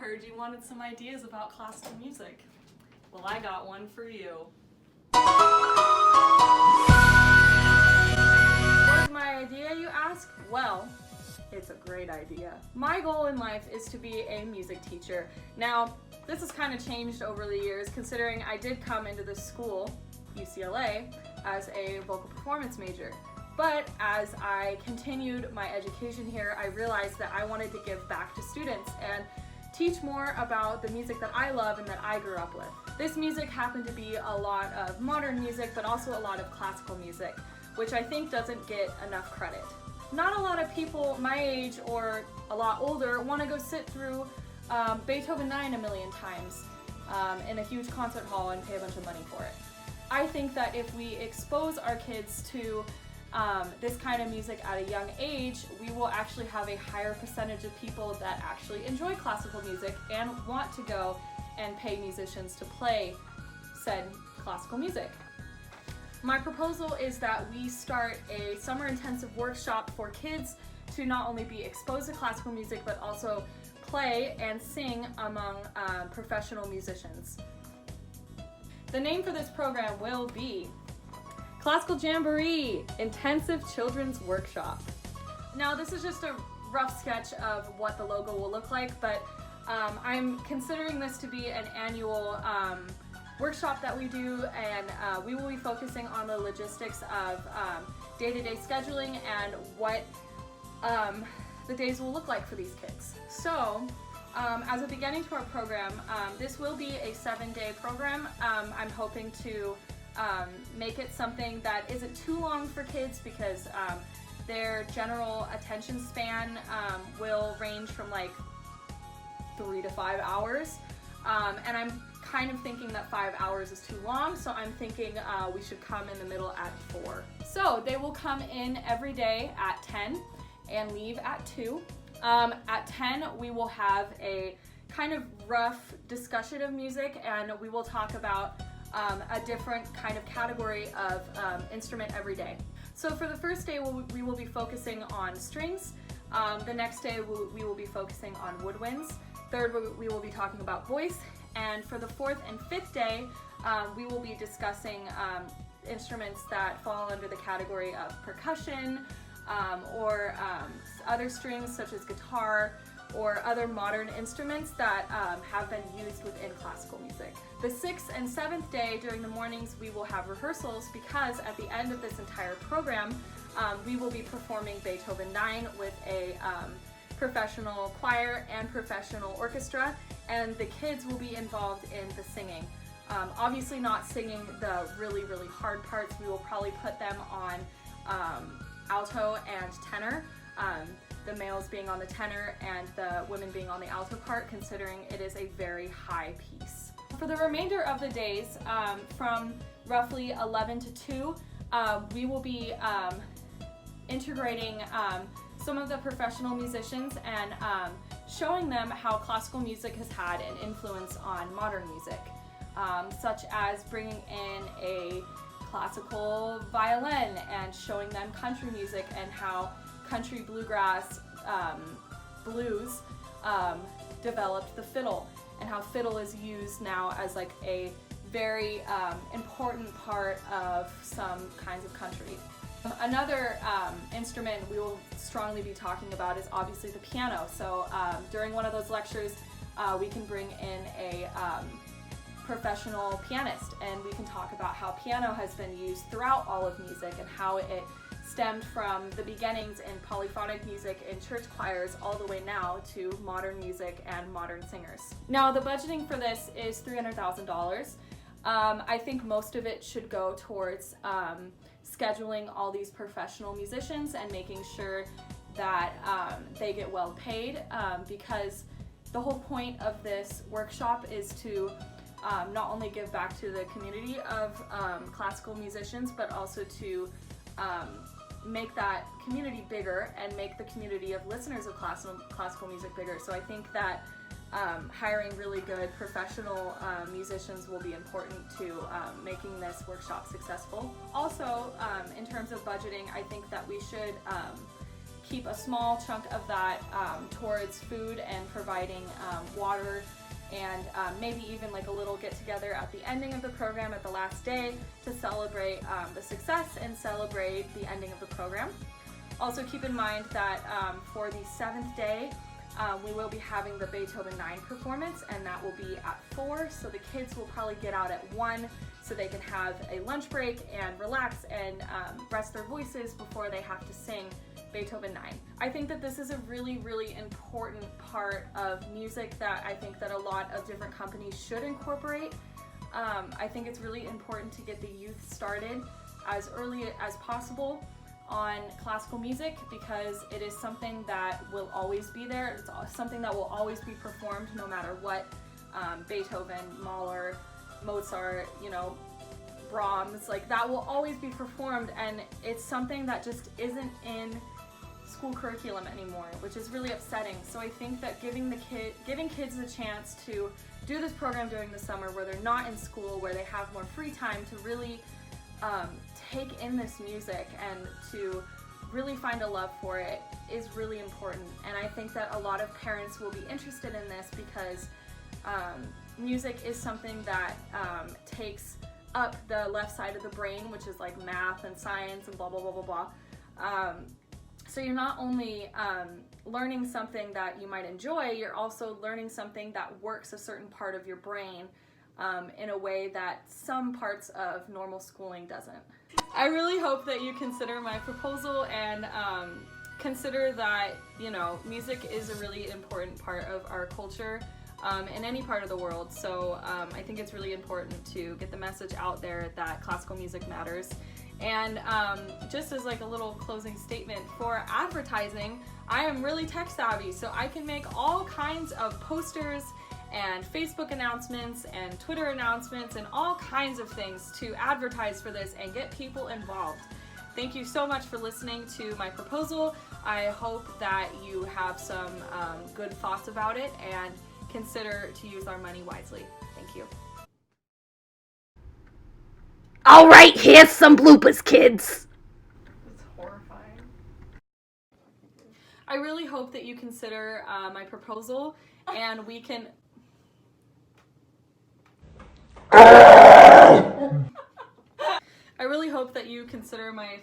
heard you wanted some ideas about classical music. Well, I got one for you. What is my idea, you ask? Well, it's a great idea. My goal in life is to be a music teacher. Now, this has kind of changed over the years, considering I did come into this school, UCLA, as a vocal performance major. But as I continued my education here, I realized that I wanted to give back to students and teach more about the music that I love and that I grew up with. This music happened to be a lot of modern music, but also a lot of classical music, which I think doesn't get enough credit. Not a lot of people my age or a lot older want to go sit through Beethoven 9 a million times in a huge concert hall and pay a bunch of money for it. I think that if we expose our kids to this kind of music at a young age, we will actually have a higher percentage of people that actually enjoy classical music and want to go and pay musicians to play said classical music. My proposal is that we start a summer intensive workshop for kids to not only be exposed to classical music but also play and sing among professional musicians. The name for this program will be Classical Jamboree Intensive Children's Workshop. Now, this is just a rough sketch of what the logo will look like, but I'm considering this to be an annual workshop that we do, and we will be focusing on the logistics of day-to-day scheduling and what the days will look like for these kids. So, as a beginning to our program, this will be a 7-day program. I'm hoping to make it something that isn't too long for kids because their general attention span will range from like 3 to 5 hours. And I'm kind of thinking that 5 hours is too long, so I'm thinking we should come in the middle at 4. So they will come in every day at 10 and leave at 2. At 10, we will have a kind of rough discussion of music, and we will talk about a different kind of category of instrument every day. So for the first day, we will be focusing on strings. The next day, we will be focusing on woodwinds. Third, we will be talking about voice. And for the 4th and 5th day, we will be discussing instruments that fall under the category of percussion or other strings such as guitar or other modern instruments that have been used within classical music. The 6th and 7th day during the mornings we will have rehearsals because at the end of this entire program we will be performing Beethoven 9 with a professional choir and professional orchestra, and the kids will be involved in the singing. Obviously not singing the really hard parts. We will probably put them on alto and tenor. The males being on the tenor and the women being on the alto part, considering it is a very high piece. For the remainder of the days, from roughly 11 to 2, we will be integrating some of the professional musicians and showing them how classical music has had an influence on modern music, such as bringing in a classical violin and showing them country music and how country bluegrass blues developed the fiddle and how fiddle is used now as like a very important part of some kinds of country. Another instrument we will strongly be talking about is obviously the piano. So during one of those lectures we can bring in a professional pianist and we can talk about how piano has been used throughout all of music and how it stemmed from the beginnings in polyphonic music in church choirs all the way now to modern music and modern singers. Now the budgeting for this is $300,000. I think most of it should go towards scheduling all these professional musicians and making sure that they get well paid because the whole point of this workshop is to not only give back to the community of classical musicians but also to make that community bigger and make the community of listeners of classical music bigger. So I think that hiring really good professional musicians will be important to making this workshop successful. Also, in terms of budgeting, I think that we should keep a small chunk of that towards food and providing water, and maybe even like a little get together at the ending of the program at the last day to celebrate the success and celebrate the ending of the program. Also keep in mind that for the 7th day, we will be having the Beethoven 9 performance, and that will be at 4, so the kids will probably get out at 1 so they can have a lunch break and relax and rest their voices before they have to sing Beethoven 9. I think that this is a really, really important part of music that I think that a lot of different companies should incorporate. I think it's really important to get the youth started as early as possible on classical music, because it is something that will always be there. It's something that will always be performed no matter what. Beethoven, Mahler, Mozart, Brahms, like that will always be performed, and it's something that just isn't in school curriculum anymore, which is really upsetting. So I think that giving kids a chance to do this program during the summer where they're not in school, where they have more free time to really take in this music and to really find a love for it is really important. And I think that a lot of parents will be interested in this because music is something that takes up the left side of the brain, which is like math and science and blah, blah, blah, blah, blah. So you're not only learning something that you might enjoy, you're also learning something that works a certain part of your brain in a way that some parts of normal schooling doesn't. I really hope that you consider my proposal and consider that, music is a really important part of our culture in any part of the world. So I think it's really important to get the message out there that classical music matters. And just as like a little closing statement for advertising, I am really tech savvy, so I can make all kinds of posters and Facebook announcements and Twitter announcements and all kinds of things to advertise for this and get people involved. Thank you so much for listening to my proposal. I hope that you have some good thoughts about it and consider to use our money wisely. Thank you. All right, here's some bloopers, kids. It's horrifying. I really hope that you consider my proposal, and we can... I really hope that you consider my...